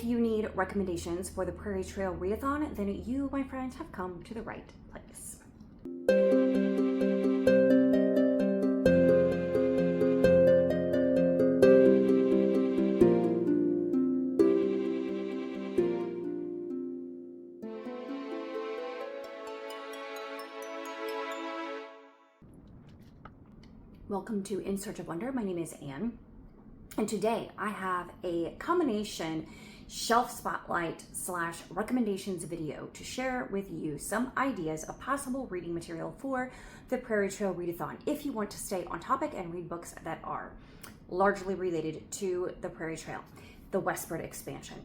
If you need recommendations for the Prairie Trail Readathon, then you, my friends, have come to the right place. Welcome to In Search of Wonder. My name is Anne, and today I have a combination shelf spotlight / recommendations video to share with you some ideas of possible reading material for the Prairie Trail Readathon if you want to stay on topic and read books that are largely related to the Prairie Trail, the westward expansion.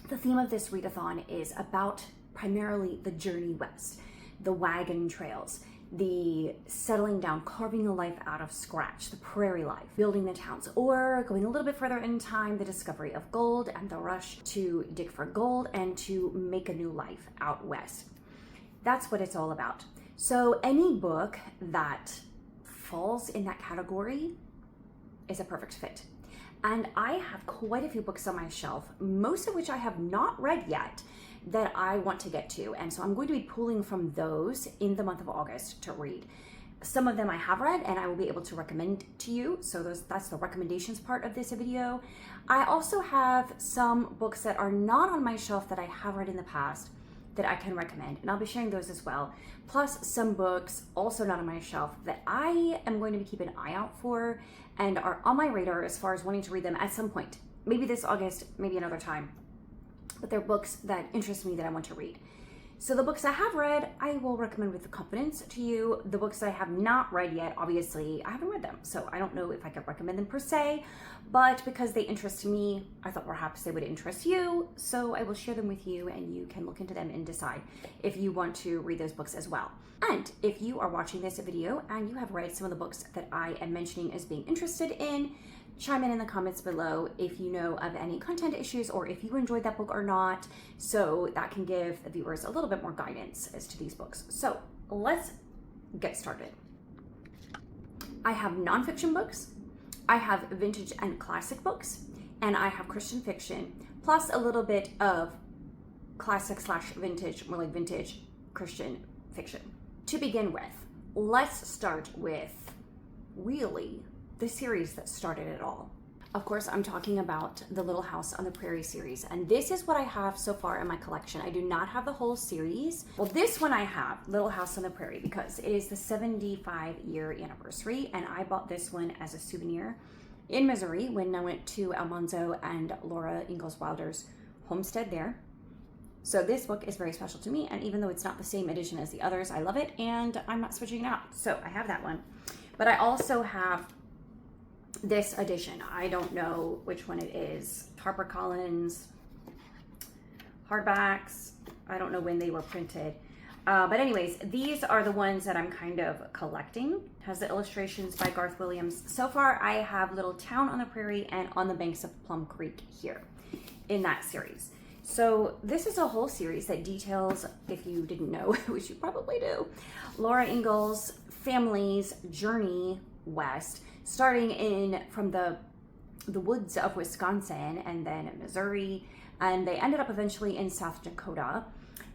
The theme of this readathon is about primarily the journey west, the wagon trails, the settling down, carving a life out of scratch, the prairie life, building the towns, or going a little bit further in time, the discovery of gold and the rush to dig for gold and to make a new life out west. That's what it's all about. So any book that falls in that category is a perfect fit. And I have quite a few books on my shelf, most of which I have not read yet, that I want to get to. And so I'm going to be pulling from those in the month of August to read. Some of them I have read and I will be able to recommend to you. So that's the recommendations part of this video. I also have some books that are not on my shelf that I have read in the past that I can recommend, and I'll be sharing those as well. Plus some books also not on my shelf that I am going to be keeping an eye out for and are on my radar as far as wanting to read them at some point. Maybe this August, maybe another time. But they're books that interest me that I want to read. So the books I have read, I will recommend with confidence to you. The books that I have not read yet, obviously, I haven't read them. So I don't know if I could recommend them per se, but because they interest me, I thought perhaps they would interest you. So I will share them with you and you can look into them and decide if you want to read those books as well. And if you are watching this video and you have read some of the books that I am mentioning as being interested in, chime in the comments below if you know of any content issues or if you enjoyed that book or not, so that can give the viewers a little bit more guidance as to these books. So let's get started. I have nonfiction books, I have vintage and classic books, and I have Christian fiction, plus a little bit of classic / vintage, more like vintage Christian fiction. To begin with, let's start with really the series that started it all. Of course, I'm talking about the Little House on the Prairie series, and this is what I have so far in my collection. I do not have the whole series. Well, this one I have, Little House on the Prairie, because it is the 75-year anniversary, and I bought this one as a souvenir in Missouri when I went to Almanzo and Laura Ingalls Wilder's homestead there. So this book is very special to me, and even though it's not the same edition as the others, I love it, and I'm not switching it out. So I have that one. But I also have this edition. I don't know which one it is. HarperCollins hardbacks. I don't know when they were printed. But anyways, these are the ones that I'm kind of collecting. It has the illustrations by Garth Williams. So far, I have Little Town on the Prairie and On the Banks of Plum Creek here in that series. So this is a whole series that details, if you didn't know, which you probably do, Laura Ingalls' family's journey west, starting from the woods of Wisconsin and then Missouri, and they ended up eventually in South Dakota.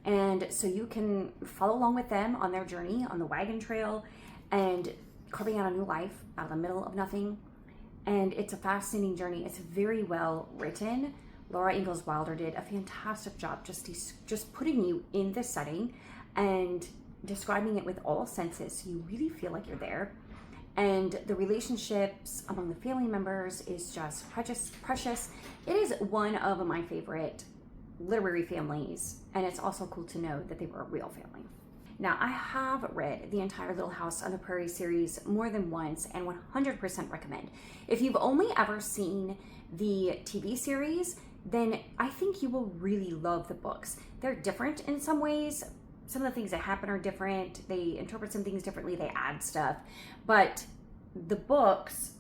And so you can follow along with them on their journey on the wagon trail and carving out a new life out of the middle of nothing. And it's a fascinating journey. It's very well written. Laura Ingalls Wilder did a fantastic job just putting you in the setting and describing it with all senses so you really feel like you're there. And the relationships among the family members is just precious. It is one of my favorite literary families, and it's also cool to know that they were a real family. Now, I have read the entire Little House on the Prairie series more than once and 100% recommend. If you've only ever seen the TV series, then I think you will really love the books. They're different in some ways. Some of the things that happen are different. They interpret some things differently. They add stuff. But the books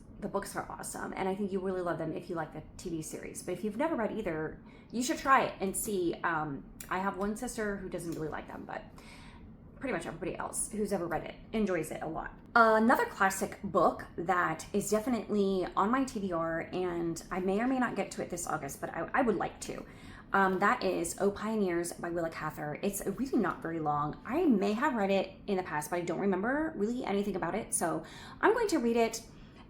are awesome. And I think you really love them if you like the TV series. But if you've never read either, you should try it and see. I have one sister who doesn't really like them, but pretty much everybody else who's ever read it enjoys it a lot. Another classic book that is definitely on my TBR, and I may or may not get to it this August, but I would like to. That is O Pioneers by Willa Cather. It's really not very long. I may have read it in the past, but I don't remember really anything about it. So I'm going to read it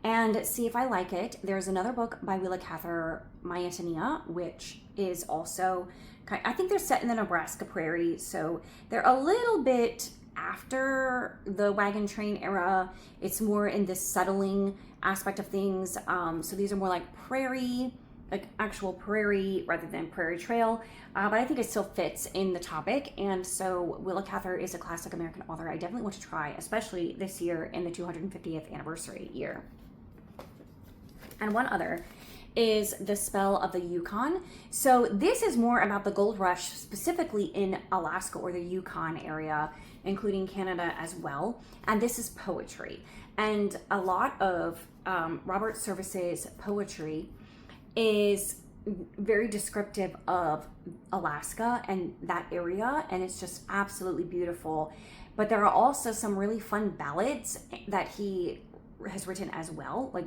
and see if I like it. There's another book by Willa Cather, My Antonia, which is also, I think they're set in the Nebraska Prairie. So they're a little bit after the wagon train era. It's more in this settling aspect of things. So these are more like prairie, like actual prairie rather than prairie trail, but I think it still fits in the topic. And so Willa Cather is a classic American author I definitely want to try, especially this year in the 250th anniversary year. And one other is The Spell of the Yukon. So this is more about the gold rush, specifically in Alaska or the Yukon area, including Canada as well. And this is poetry. And a lot of Robert Service's poetry is very descriptive of Alaska and that area, and it's just absolutely beautiful. But there are also some really fun ballads that he has written as well, like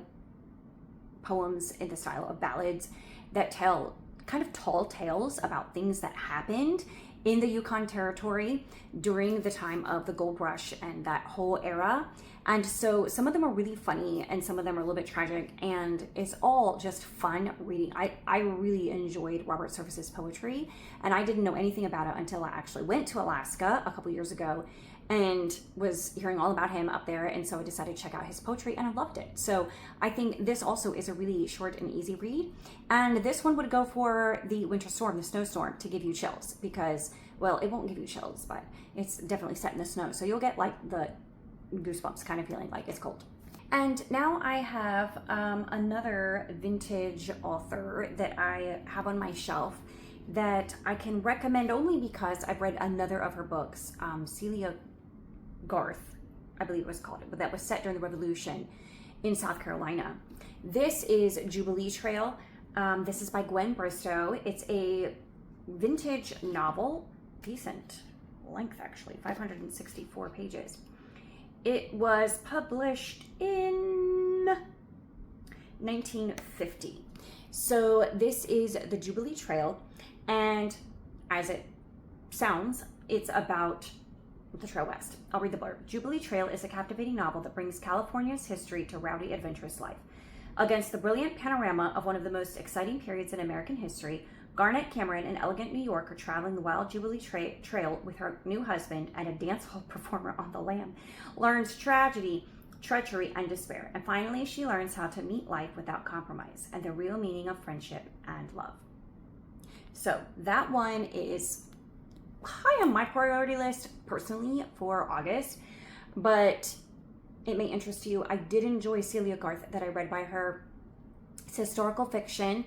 poems in the style of ballads that tell kind of tall tales about things that happened in the Yukon Territory during the time of the gold rush and that whole era. And so some of them are really funny and some of them are a little bit tragic, and it's all just fun reading. I really enjoyed Robert Service's poetry, and I didn't know anything about it until I actually went to Alaska a couple years ago and was hearing all about him up there, and so I decided to check out his poetry and I loved it. So I think this also is a really short and easy read, and this one would go for the winter storm, the snowstorm, to give you chills, because, well, it won't give you chills, but it's definitely set in the snow, so you'll get like the goosebumps kind of feeling like it's cold. And now I have another vintage author that I have on my shelf that I can recommend only because I've read another of her books, Celia Garth, I believe it was called, but that was set during the Revolution in South Carolina. This is Jubilee Trail. This is by Gwen Bristow. It's a vintage novel, decent length actually, 564 pages. It was published in 1950. So this is the Jubilee Trail, and as it sounds, it's about the Trail West. I'll read the blurb. Jubilee Trail is a captivating novel that brings California's history to rowdy, adventurous life. Against the brilliant panorama of one of the most exciting periods in American history, Garnet Cameron, an elegant New Yorker traveling the wild Jubilee Trail with her new husband and a dance hall performer on the lam, learns tragedy, treachery, and despair. And finally, she learns how to meet life without compromise and the real meaning of friendship and love. So that one is high on my priority list personally for August, but it may interest you. I did enjoy Celia Garth that I read by her. It's historical fiction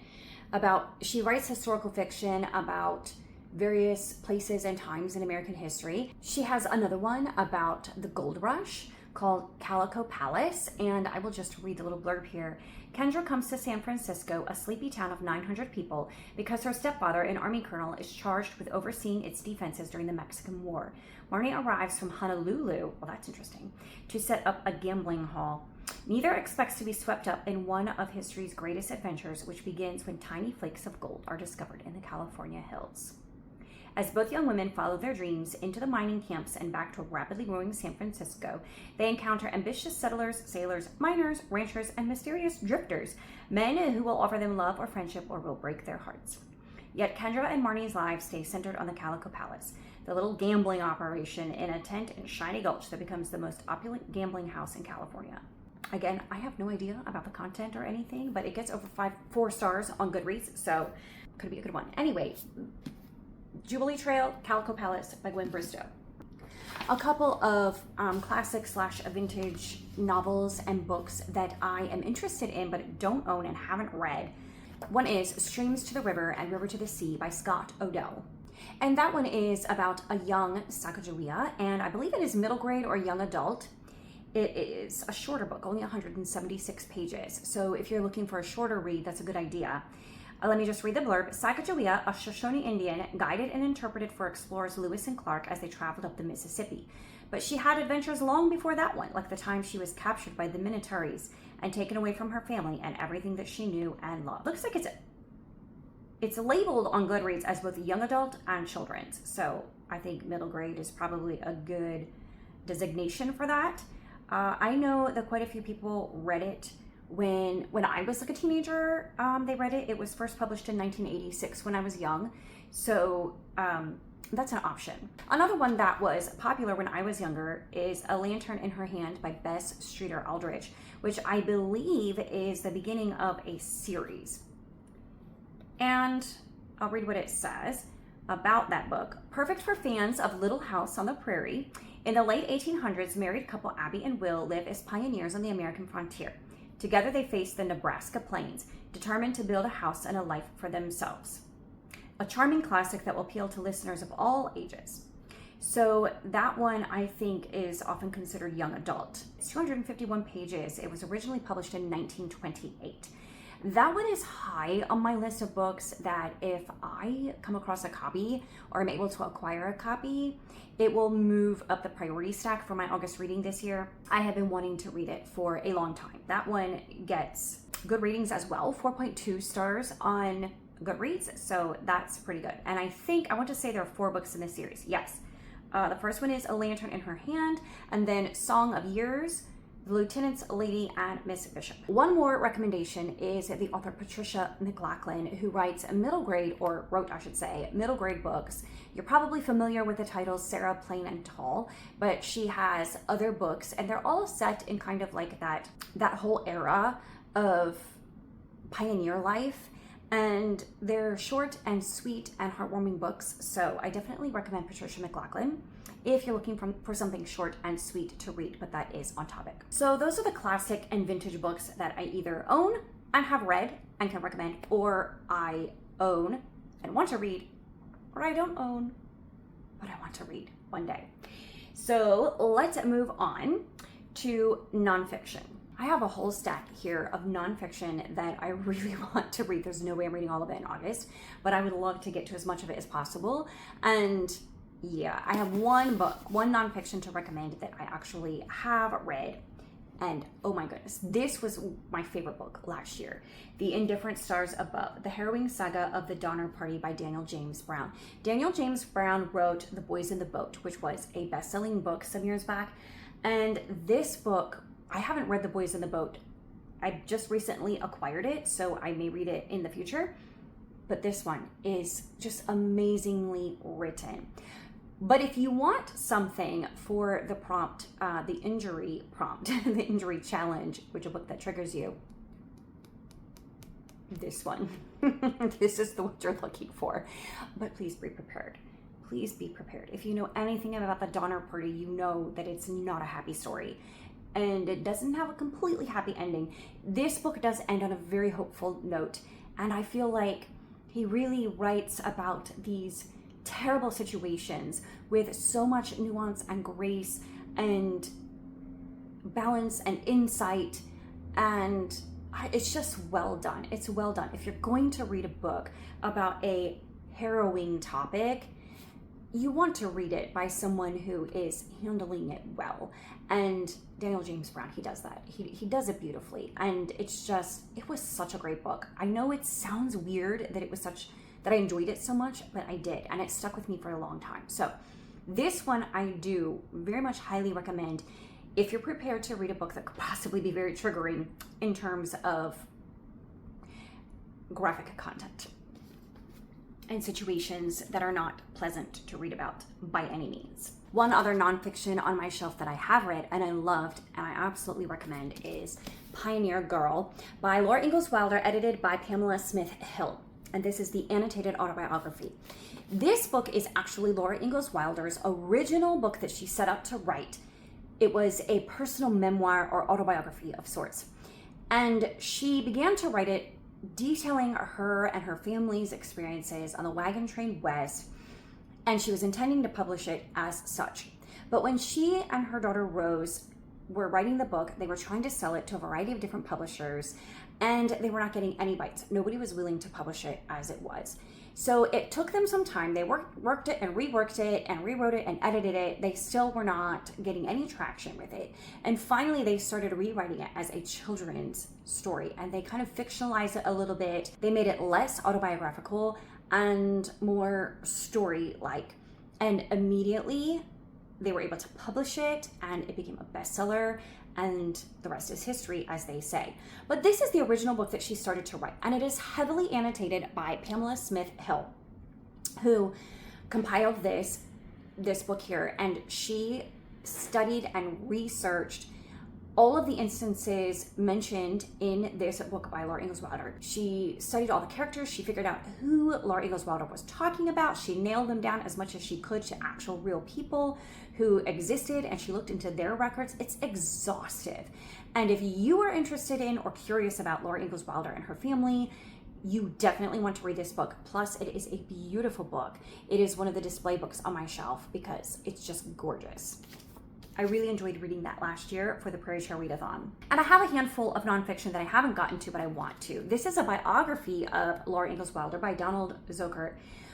she writes historical fiction about various places and times in American history. She has another one about the gold rush called Calico Palace, and I will just read the little blurb here. Kendra comes to San Francisco, a sleepy town of 900 people, because her stepfather, an army colonel, is charged with overseeing its defenses during the Mexican War. Marnie arrives from Honolulu, well, that's interesting, to set up a gambling hall. Neither expects to be swept up in one of history's greatest adventures, which begins when tiny flakes of gold are discovered in the California hills. As both young women follow their dreams into the mining camps and back to rapidly growing San Francisco, they encounter ambitious settlers, sailors, miners, ranchers, and mysterious drifters, men who will offer them love or friendship or will break their hearts. Yet Kendra and Marnie's lives stay centered on the Calico Palace, the little gambling operation in a tent in Shiny Gulch that becomes the most opulent gambling house in California. Again, I have no idea about the content or anything, but it gets over 4 stars on Goodreads, so could be a good one. Anyway, Jubilee Trail, Calico Palace by Gwen Bristow. A couple of classic / vintage novels and books that I am interested in but don't own and haven't read. One is Streams to the River and River to the Sea by Scott Odell. And that one is about a young Sacagawea, and I believe it is middle grade or young adult. It is a shorter book, only 176 pages. So if you're looking for a shorter read, that's a good idea. Let me just read the blurb. Sacagawea, a Shoshone Indian, guided and interpreted for explorers Lewis and Clark as they traveled up the Mississippi. But she had adventures long before that one, like the time she was captured by the Minnetarees and taken away from her family and everything that she knew and loved. Looks like it's labeled on Goodreads as both young adult and children's. So I think middle grade is probably a good designation for that. I know that quite a few people read it when I was like a teenager. They read it. It was first published in 1986 when I was young. So that's an option. Another one that was popular when I was younger is A Lantern in Her Hand by Bess Streeter Aldrich, which I believe is the beginning of a series. And I'll read what it says about that book. Perfect for fans of Little House on the Prairie. In the late 1800s, married couple Abby and Will live as pioneers on the American frontier. Together they face the Nebraska plains, determined to build a house and a life for themselves. A charming classic that will appeal to listeners of all ages. So that one I think is often considered young adult. It's 251 pages. It was originally published in 1928. That one is high on my list of books that if I come across a copy or am able to acquire a copy, it will move up the priority stack for my August reading this year. I have been wanting to read it for a long time. That one gets good ratings as well, 4.2 stars on Goodreads, so that's pretty good. And I want to say there are 4 books in this series. Yes. The first one is A Lantern in Her Hand, and then Song of Years, The Lieutenant's Lady, and Miss Bishop. One more recommendation is the author Patricia McLachlan, who wrote middle grade books. You're probably familiar with the titles Sarah, Plain, and Tall, but she has other books, and they're all set in kind of like that whole era of pioneer life. And they're short and sweet and heartwarming books, so I definitely recommend Patricia McLachlan if you're looking for something short and sweet to read, but that is on topic. So those are the classic and vintage books that I either own and have read and can recommend, or I own and want to read, or I don't own, but I want to read one day. So let's move on to nonfiction. I have a whole stack here of nonfiction that I really want to read. There's no way I'm reading all of it in August, but I would love to get to as much of it as possible. And yeah, I have one nonfiction to recommend that I actually have read. And oh my goodness, this was my favorite book last year. The Indifferent Stars Above, The Harrowing Saga of the Donner Party by Daniel James Brown. Daniel James Brown wrote The Boys in the Boat, which was a best-selling book some years back. And this book, I haven't read The Boys in the Boat. I just recently acquired it, so I may read it in the future. But this one is just amazingly written. But if you want something for the prompt, the injury prompt, the injury challenge, which is a book that triggers you, this one. This is the one you're looking for. But please be prepared. Please be prepared. If you know anything about the Donner Party, you know that it's not a happy story. And it doesn't have a completely happy ending. This book does end on a very hopeful note. And I feel like he really writes about these terrible situations with so much nuance and grace and balance and insight. And it's just well done. It's well done. If you're going to read a book about a harrowing topic, you want to read it by someone who is handling it well. And Daniel James Brown, he does that. He does it beautifully. And it was such a great book. I know it sounds weird that I enjoyed it so much, but I did. And it stuck with me for a long time. So this one I do very much highly recommend if you're prepared to read a book that could possibly be very triggering in terms of graphic content and situations that are not pleasant to read about by any means. One other nonfiction on my shelf that I have read and I loved and I absolutely recommend is Pioneer Girl by Laura Ingalls Wilder, edited by Pamela Smith Hill. And this is the annotated autobiography. This book is actually Laura Ingalls Wilder's original book that she set out to write. It was a personal memoir or autobiography of sorts. And she began to write it detailing her and her family's experiences on the wagon train west, and she was intending to publish it as such. But when she and her daughter Rose were writing the book, they were trying to sell it to a variety of different publishers, and they were not getting any bites. Nobody was willing to publish it as it was. So it took them some time. They worked it and reworked it and rewrote it and edited it. They still were not getting any traction with it. And finally, they started rewriting it as a children's story, and they kind of fictionalized it a little bit. They made it less autobiographical and more story-like. And immediately, they were able to publish it, and it became a bestseller. And the rest is history, as they say. But this is the original book that she started to write, and it is heavily annotated by Pamela Smith Hill, who compiled this book here, and she studied and researched all of the instances mentioned in this book by Laura Ingalls Wilder. She studied all the characters. She figured out who Laura Ingalls Wilder was talking about. She nailed them down as much as she could to actual real people who existed, and she looked into their records. It's exhaustive. And if you are interested in or curious about Laura Ingalls Wilder and her family, you definitely want to read this book. Plus, it is a beautiful book. It is one of the display books on my shelf because it's just gorgeous. I really enjoyed reading that last year for the Prairie Readathon. And I have a handful of nonfiction that I haven't gotten to, but I want to. This is a biography of Laura Ingalls Wilder by Donald Zokert,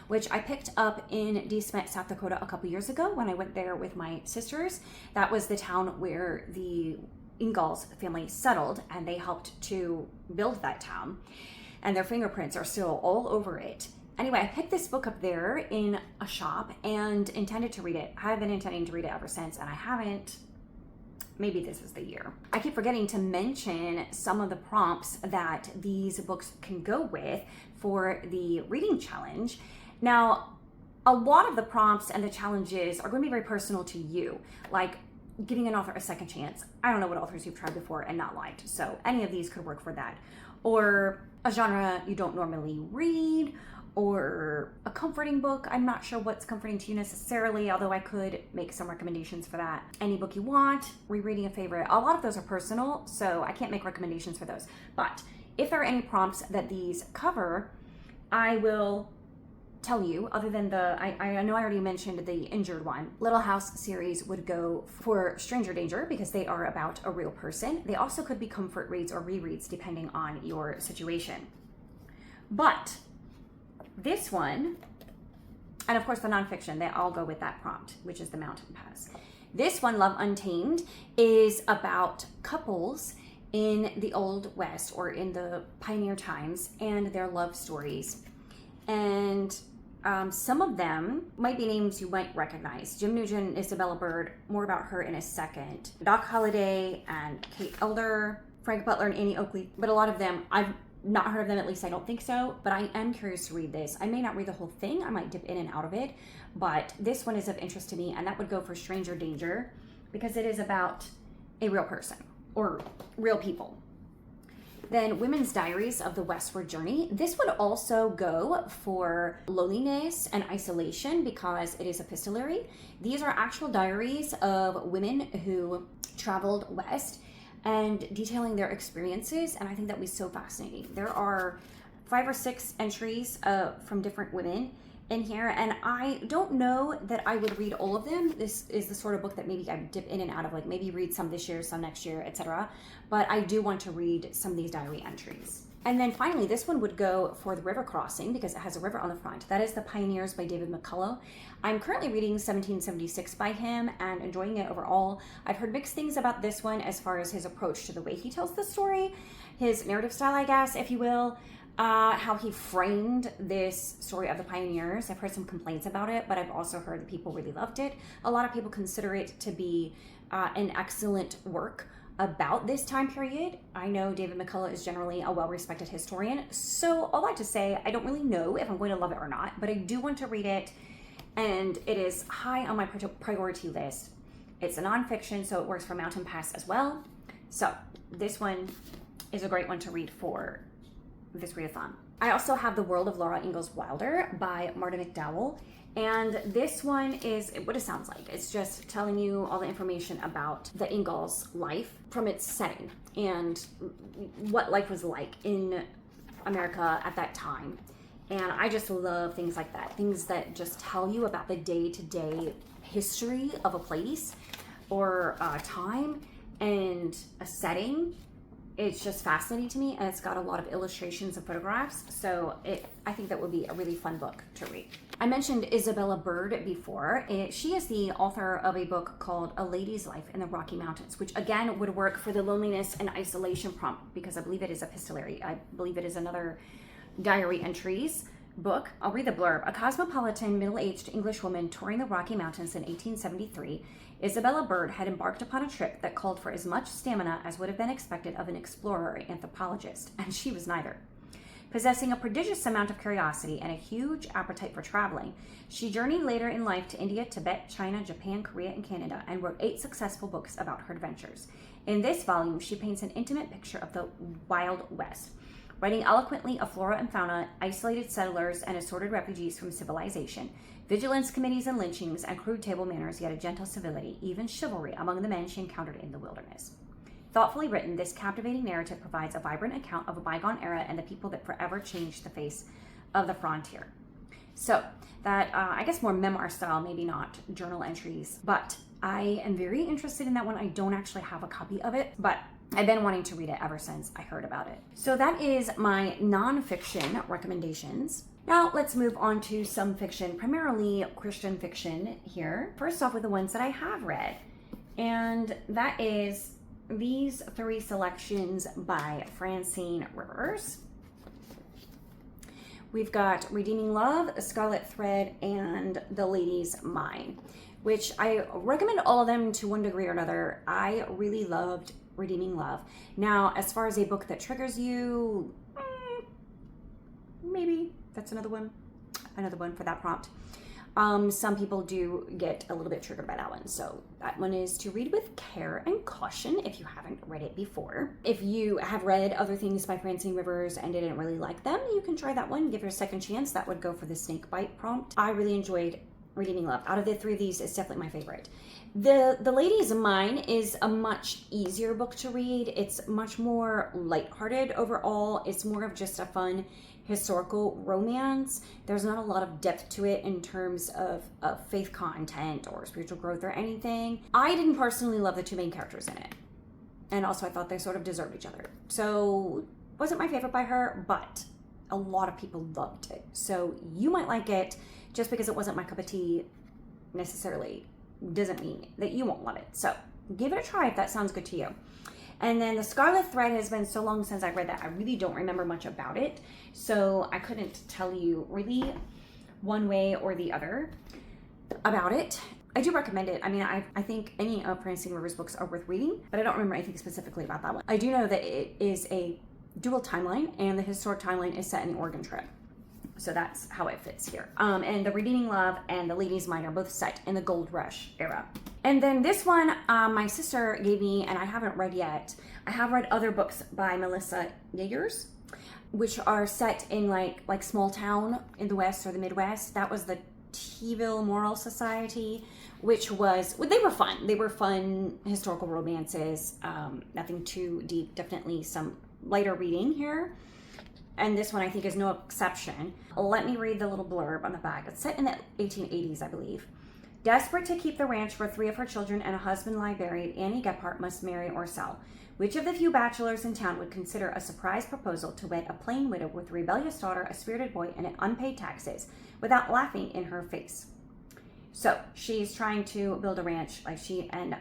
which I picked up in De Smet, South Dakota a couple years ago when I went there with my sisters. That was the town where the Ingalls family settled, and they helped to build that town. And their fingerprints are still all over it. Anyway, I picked this book up there in a shop and intended to read it. I've been intending to read it ever since, and I haven't. Maybe this is the year. I keep forgetting to mention some of the prompts that these books can go with for the reading challenge. Now, a lot of the prompts and the challenges are going to be very personal to you, like giving an author a second chance. I don't know what authors you've tried before and not liked, so any of these could work for that. Or a genre you don't normally read, or a comforting book. I'm not sure what's comforting to you necessarily, although I could make some recommendations for that. Any book you want, rereading a favorite. A lot of those are personal, so I can't make recommendations for those. But if there are any prompts that these cover, I will tell you, other than I know I already mentioned the injured one. Little House series would go for Stranger Danger because they are about a real person. They also could be comfort reads or rereads depending on your situation. But this one, and of course the nonfiction, they all go with that prompt, which is The Mountain Pass. This one, Love Untamed, is about couples in the Old West or in the pioneer times and their love stories. And some of them might be names you might recognize. Jim Nugent, Isabella Bird, more about her in a second. Doc Holliday and Kate Elder, Frank Butler and Annie Oakley, but a lot of them, I've not heard of them, at least I don't think so, but I am curious to read this. I may not read the whole thing, I might dip in and out of it, but this one is of interest to me, and that would go for Stranger Danger because it is about a real person or real people. Then Women's Diaries of the Westward Journey. This would also go for loneliness and isolation because it is epistolary. These are actual diaries of women who traveled west and detailing their experiences, and I think that was so fascinating. There are 5 or 6 entries from different women in here, and I don't know that I would read all of them. This is the sort of book that maybe I dip in and out of, like maybe read some this year, some next year, etc. But I do want to read some of these diary entries. And then finally, this one would go for The River Crossing because it has a river on the front. That is The Pioneers by David McCullough. I'm currently reading 1776 by him and enjoying it overall. I've heard mixed things about this one as far as his approach to the way he tells the story, his narrative style, I guess, if you will, how he framed this story of the pioneers. I've heard some complaints about it, but I've also heard that people really loved it. A lot of people consider it to be an excellent work about this time period. I know David McCullough is generally a well-respected historian, so all that to say, I don't really know if I'm going to love it or not, but I do want to read it, and it is high on my priority list. It's a nonfiction, so it works for Mountain Pass as well. So this one is a great one to read for this readathon. I also have The World of Laura Ingalls Wilder by Marta McDowell. And this one is what it sounds like. It's just telling you all the information about the Ingalls life from its setting and what life was like in America at that time. And I just love things like that. Things that just tell you about the day-to-day history of a place or a time and a setting. it's just fascinating to me, and it's got a lot of illustrations and photographs. So I think that would be a really fun book to read. I mentioned Isabella Bird before. She is the author of a book called A Lady's Life in the Rocky Mountains, which again would work for the loneliness and isolation prompt, because I believe it is epistolary. I believe it is another diary entries book. I'll read the blurb. A cosmopolitan, middle-aged English woman touring the Rocky Mountains in 1873, Isabella Bird had embarked upon a trip that called for as much stamina as would have been expected of an explorer or anthropologist, and she was neither. Possessing a prodigious amount of curiosity and a huge appetite for traveling, she journeyed later in life to India, Tibet, China, Japan, Korea, and Canada, and wrote 8 successful books about her adventures. In this volume, she paints an intimate picture of the Wild West, writing eloquently of flora and fauna, isolated settlers, and assorted refugees from civilization, vigilance committees and lynchings, and crude table manners, yet a gentle civility, even chivalry among the men she encountered in the wilderness. Thoughtfully written, this captivating narrative provides a vibrant account of a bygone era and the people that forever changed the face of the frontier. So that, I guess more memoir style, maybe not journal entries, but I am very interested in that one. I don't actually have a copy of it, but I've been wanting to read it ever since I heard about it. So that is my nonfiction recommendations. Now let's move on to some fiction, primarily Christian fiction here. First off with the ones that I have read, and that is these 3 selections by Francine Rivers. We've got Redeeming Love, Scarlet Thread, and The Lady's Mine, which I recommend all of them to one degree or another. I really loved Redeeming Love. Now, as far as a book that triggers you, maybe that's another one for that prompt. Some people do get a little bit triggered by that one, so that one is to read with care and caution if you haven't read it before. If you have read other things by Francine Rivers and didn't really like them, you can try that one, give it a second chance. That would go for the snake bite prompt. I really enjoyed Redeeming Love. Out of the 3 of these, it's definitely my favorite. The Lady's Mine is a much easier book to read. It's much more lighthearted overall. It's more of just a fun historical romance. There's not a lot of depth to it in terms of faith content or spiritual growth or anything. I didn't personally love the 2 main characters in it. And also I thought they sort of deserved each other. So wasn't my favorite by her, but a lot of people loved it. So you might like it. Just because it wasn't my cup of tea necessarily doesn't mean that you won't love it. So give it a try if that sounds good to you. And then The Scarlet Thread has been so long since I read that, I really don't remember much about it. So I couldn't tell you really one way or the other about it. I do recommend it. I mean, I think any of Francine Rivers' books are worth reading, but I don't remember anything specifically about that one. I do know that it is a dual timeline, and the historic timeline is set in the Oregon Trail. So that's how it fits here. And The Redeeming Love and The Lady's Mine are both set in the Gold Rush era. And then this one, my sister gave me, and I haven't read yet. I have read other books by Melissa Yagers, which are set in like small town in the West or the Midwest. That was the Teeville Moral Society, which was, well, they were fun. They were fun historical romances. Nothing too deep, definitely some lighter reading here. And this one I think is no exception. Let me read the little blurb on the back. It's set in the 1880s, I believe. Desperate to keep the ranch where 3 of her children and a husband lie buried, Annie Gephardt must marry or sell. Which of the few bachelors in town would consider a surprise proposal to wed a plain widow with a rebellious daughter, a spirited boy, and unpaid taxes without laughing in her face? So she's trying to build a ranch. Like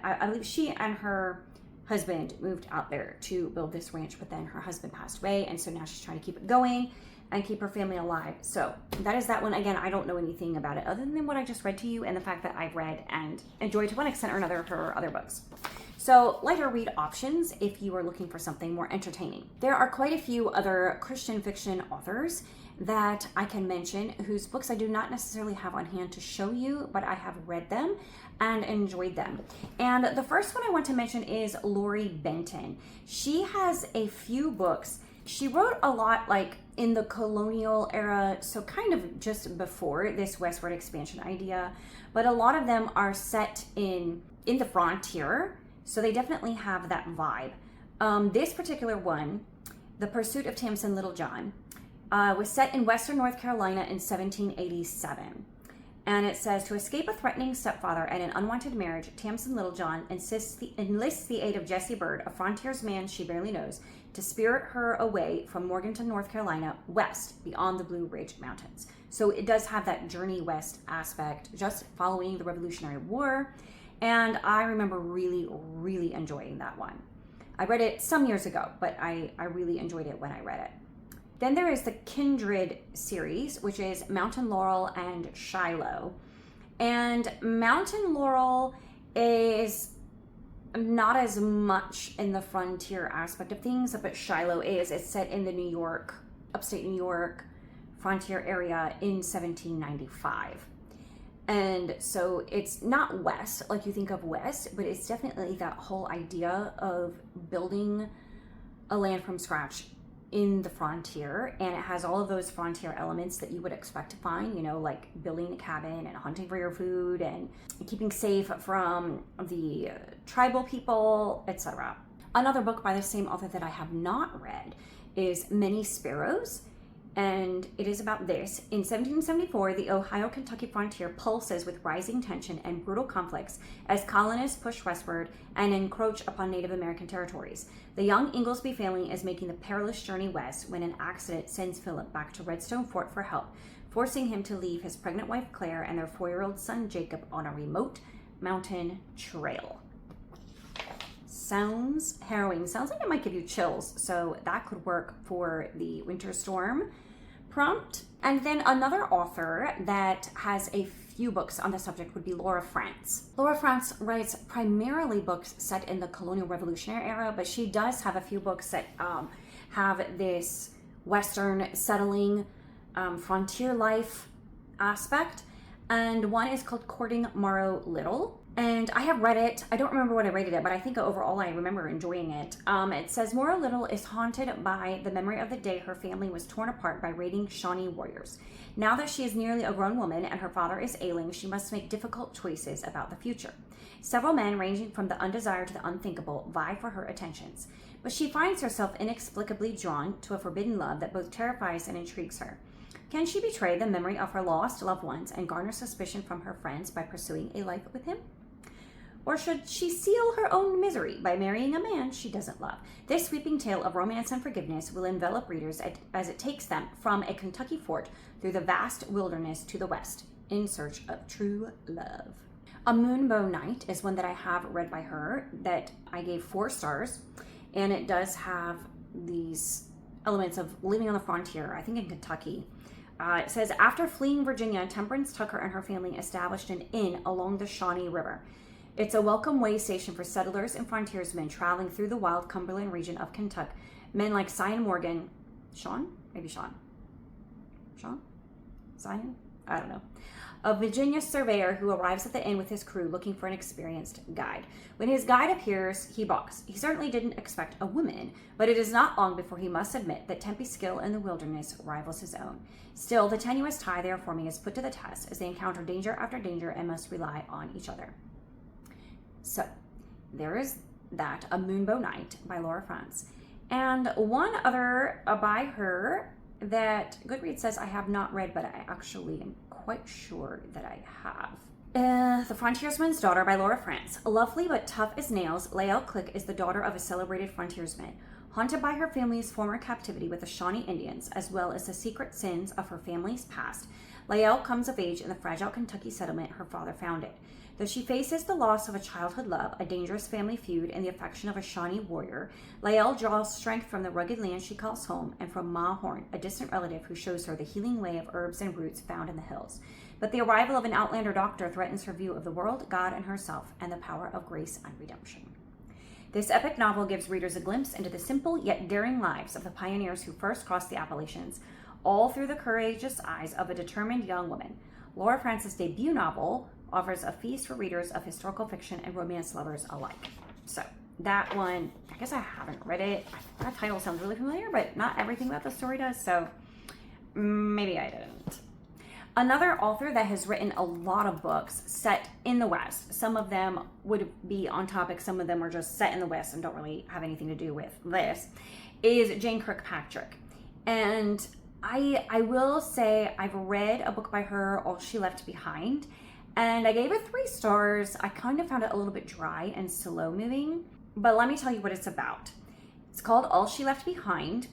I believe she and her husband moved out there to build this ranch, but then her husband passed away, and so now she's trying to keep it going and keep her family alive. So that is that one. Again, I don't know anything about it other than what I just read to you and the fact that I've read and enjoyed to one extent or another her other books. So lighter read options if you are looking for something more entertaining. There are quite a few other Christian fiction authors that I can mention whose books I do not necessarily have on hand to show you, but I have read them and enjoyed them. And the first one I want to mention is Lori Benton. She has a few books. She wrote a lot like in the colonial era, so kind of just before this westward expansion idea, but a lot of them are set in the frontier, so they definitely have that vibe. This particular one, The Pursuit of Tamsin Littlejohn, was set in Western North Carolina in 1787. And it says, to escape a threatening stepfather and an unwanted marriage, Tamsin Littlejohn enlists the aid of Jesse Bird, a frontiersman she barely knows, to spirit her away from Morganton, North Carolina, west beyond the Blue Ridge Mountains. So it does have that journey west aspect, just following the Revolutionary War. And I remember really, really enjoying that one. I read it some years ago, but I really enjoyed it when I read it. Then there is the Kindred series, which is Mountain Laurel and Shiloh. And Mountain Laurel is not as much in the frontier aspect of things, but Shiloh is. It's set in the New York, upstate New York frontier area in 1795. And so it's not west like you think of west, but it's definitely that whole idea of building a land from scratch in the frontier, and it has all of those frontier elements that you would expect to find, you know, like building a cabin and hunting for your food and keeping safe from the tribal people, etc. Another book by the same author that I have not read is Many Sparrows, and it is about this. In 1774, the Ohio-Kentucky frontier pulses with rising tension and brutal conflicts as colonists push westward and encroach upon Native American territories. The young Inglesby family is making the perilous journey west when an accident sends Philip back to Redstone Fort for help, forcing him to leave his pregnant wife Claire and their 4-year-old son Jacob on a remote mountain trail. Sounds harrowing. Sounds like it might give you chills, so that could work for the winter storm prompt. And then another author that has a few books on the subject would be Laura France. Laura France writes primarily books set in the colonial revolutionary era, but she does have a few books that have this Western settling frontier life aspect. And one is called Courting Morrow Little. And I have read it. I don't remember what I rated it, but I think overall I remember enjoying it. It says Morrow Little is haunted by the memory of the day her family was torn apart by raiding Shawnee warriors. Now that she is nearly a grown woman and her father is ailing, she must make difficult choices about the future. Several men, ranging from the undesired to the unthinkable, vie for her attentions. But she finds herself inexplicably drawn to a forbidden love that both terrifies and intrigues her. Can she betray the memory of her lost loved ones and garner suspicion from her friends by pursuing a life with him? Or should she seal her own misery by marrying a man she doesn't love? This sweeping tale of romance and forgiveness will envelop readers as it takes them from a Kentucky fort through the vast wilderness to the west in search of true love. A Moonbow Night is one that I have read by her that I gave 4 stars, and it does have these elements of living on the frontier, I think in Kentucky. It says, after fleeing Virginia, Temperance Tucker and her family established an inn along the Shawnee River. It's a welcome way station for settlers and frontiersmen traveling through the wild Cumberland region of Kentucky. Men like Sion Morgan, Sean? Zion? I don't know. A Virginia surveyor who arrives at the inn with his crew looking for an experienced guide. When his guide appears, he balks. He certainly didn't expect a woman, but it is not long before he must admit that Tempe's skill in the wilderness rivals his own. Still, the tenuous tie they are forming is put to the test as they encounter danger after danger and must rely on each other. So, there is that, A Moonbow Night by Laura France. And one other by her that Goodreads says I have not read, but I actually am quite sure that I have. The Frontiersman's Daughter by Laura France. Lovely but tough as nails, Lael Click is the daughter of a celebrated frontiersman. Haunted by her family's former captivity with the Shawnee Indians, as well as the secret sins of her family's past, Lael comes of age in the fragile Kentucky settlement her father founded. Though she faces the loss of a childhood love, a dangerous family feud, and the affection of a Shawnee warrior, Lael draws strength from the rugged land she calls home and from Ma Horn, a distant relative who shows her the healing way of herbs and roots found in the hills. But the arrival of an outlander doctor threatens her view of the world, God, and herself, and the power of grace and redemption. This epic novel gives readers a glimpse into the simple yet daring lives of the pioneers who first crossed the Appalachians, all through the courageous eyes of a determined young woman. Laura France's debut novel offers a feast for readers of historical fiction and romance lovers alike. So that one, I guess I haven't read it. That title sounds really familiar, but not everything about the story does, so maybe I didn't. Another author that has written a lot of books set in the West, some of them would be on topic, some of them are just set in the West and don't really have anything to do with this, is Jane Kirkpatrick. And I will say I've read a book by her, All She Left Behind, and I gave it 3 stars. I kind of found it a little bit dry and slow moving, but let me tell you what it's about. It's called All She Left Behind,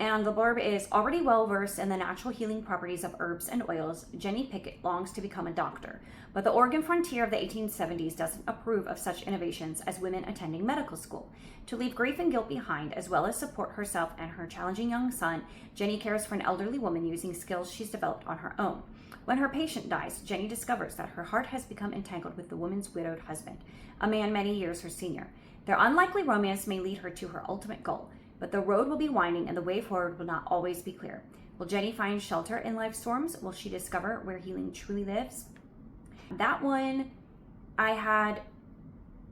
and the blurb is, already well versed in the natural healing properties of herbs and oils, Jenny Pickett longs to become a doctor. But the Oregon frontier of the 1870s doesn't approve of such innovations as women attending medical school. To leave grief and guilt behind, as well as support herself and her challenging young son, Jenny cares for an elderly woman using skills she's developed on her own. When her patient dies, Jenny discovers that her heart has become entangled with the woman's widowed husband, a man many years her senior. Their unlikely romance may lead her to her ultimate goal, but the road will be winding and the way forward will not always be clear. Will Jenny find shelter in life's storms? Will she discover where healing truly lives? That one, I had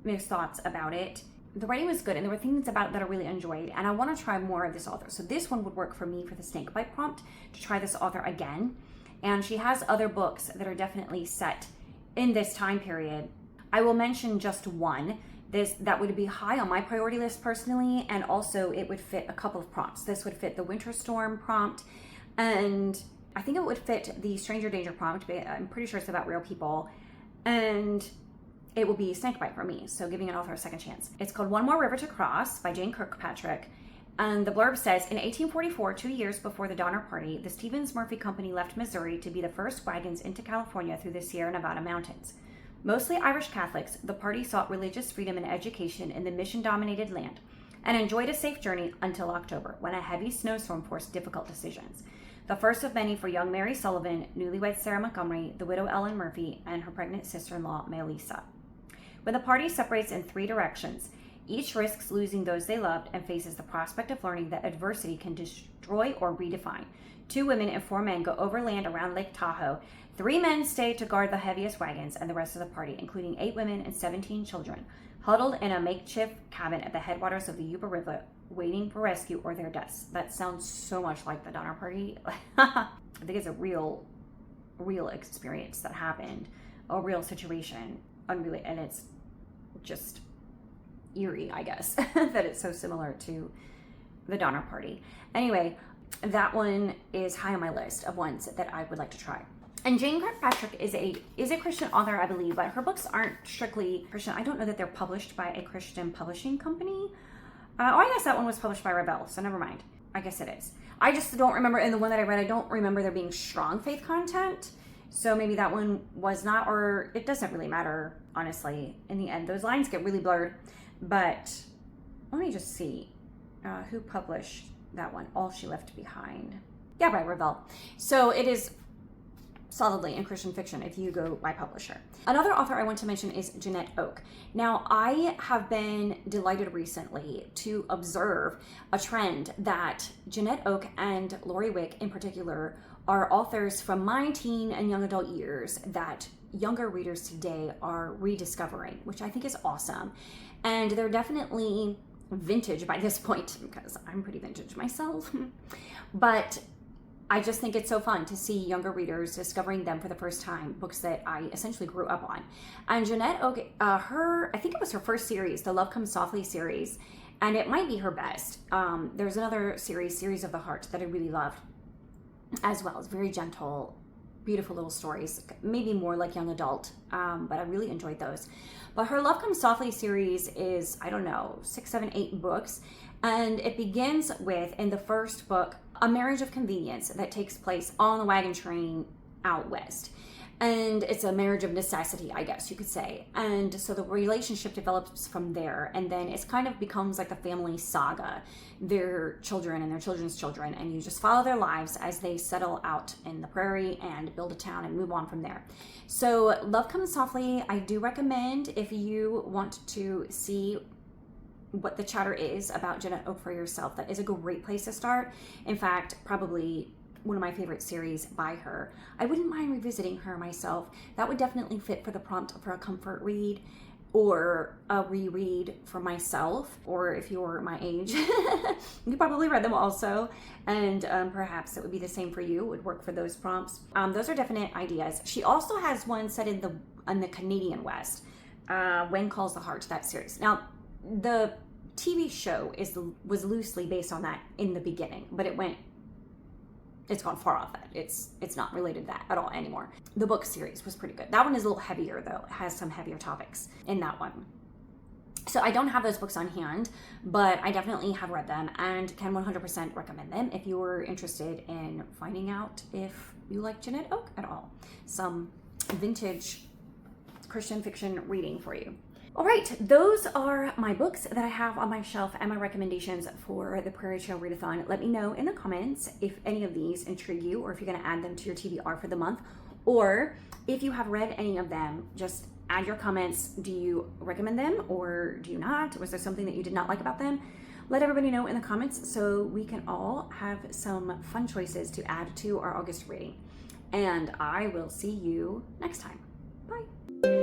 mixed thoughts about it. The writing was good, and there were things about it that I really enjoyed, and I want to try more of this author. So this one would work for me for the snakebite prompt, to try this author again. And she has other books that are definitely set in this time period. I will mention just one. That would be high on my priority list personally, and also it would fit a couple of prompts. This would fit the Winter Storm prompt, and I think it would fit the Stranger Danger prompt, but I'm pretty sure it's about real people, and it will be Snakebite for me, so giving an author a second chance. It's called One More River to Cross by Jane Kirkpatrick, and the blurb says, in 1844, 2 years before the Donner Party, the Stevens Murphy Company left Missouri to be the first wagons into California through the Sierra Nevada mountains. Mostly Irish Catholics, the party sought religious freedom and education in the mission-dominated land and enjoyed a safe journey until October, when a heavy snowstorm forced difficult decisions. The first of many for young Mary Sullivan, newlywed Sarah Montgomery, the widow Ellen Murphy, and her pregnant sister-in-law, Melissa. When the party separates in 3 directions, each risks losing those they loved and faces the prospect of learning that adversity can destroy or redefine. 2 women and 4 men go overland around Lake Tahoe. 3 men stay to guard the heaviest wagons, and the rest of the party, including 8 women and 17 children, huddled in a makeshift cabin at the headwaters of the Yuba River, waiting for rescue or their deaths. That sounds so much like the Donner Party. I think it's a real experience that happened, a real situation, unrelated, and it's just eerie, I guess, that it's so similar to the Donner Party. Anyway, that one is high on my list of ones that I would like to try. And Jane Kirkpatrick is a Christian author, I believe, but her books aren't strictly Christian. I don't know that they're published by a Christian publishing company. I guess that one was published by Rebel, so never mind. I guess it is. I just don't remember, in the one that I read, I don't remember there being strong faith content. So maybe that one was not, or it doesn't really matter, honestly. In the end, those lines get really blurred. But let me just see who published that one. All She Left Behind. Yeah, by Rebel. So it is solidly in Christian fiction if you go by publisher. Another author I want to mention is Jeanette Oke. Now, I have been delighted recently to observe a trend that Jeanette Oke and Lori Wick in particular are authors from my teen and young adult years that younger readers today are rediscovering, which I think is awesome. And they're definitely vintage by this point, because I'm pretty vintage myself. But I just think it's so fun to see younger readers discovering them for the first time, books that I essentially grew up on. And Jeanette Oke, I think it was her first series, the Love Comes Softly series, and it might be her best. There's another series of the Heart, that I really loved as well. It's very gentle, beautiful little stories, maybe more like young adult, but I really enjoyed those. But her Love Comes Softly series is, I don't know, 6, 7, 8 books, and it begins with, in the first book, a marriage of convenience that takes place on the wagon train out west. And it's a marriage of necessity, I guess you could say. And so the relationship develops from there, and then it kind of becomes like a family saga, their children and their children's children, and you just follow their lives as they settle out in the prairie and build a town and move on from there. So Love Comes Softly, I do recommend if you want to see what the chatter is about Jeanette Oke for yourself. That is a great place to start. In fact, probably one of my favorite series by her. I wouldn't mind revisiting her myself. That would definitely fit for the prompt for a comfort read or a reread for myself, or if you're my age, you probably read them also, and perhaps it would be the same for you. It would work for those prompts. Those are definite ideas. She also has one set in the Canadian West, When Calls the Heart, that series. Now, the TV show was loosely based on that in the beginning, but it went it's gone far off that. It's not related to that at all anymore. The book series was pretty good. That one is a little heavier though. It has some heavier topics in that one. So I don't have those books on hand, but I definitely have read them and can 100% recommend them if you're interested in finding out if you like Jeanette Oke at all. Some vintage Christian fiction reading for you. All right, those are my books that I have on my shelf and my recommendations for the Prairie Trail Readathon. Let me know in the comments if any of these intrigue you, or if you're going to add them to your TBR for the month, or if you have read any of them. Just add your comments. Do you recommend them or do you not? Was there something that you did not like about them? Let everybody know in the comments so we can all have some fun choices to add to our August reading. And I will see you next time. Bye.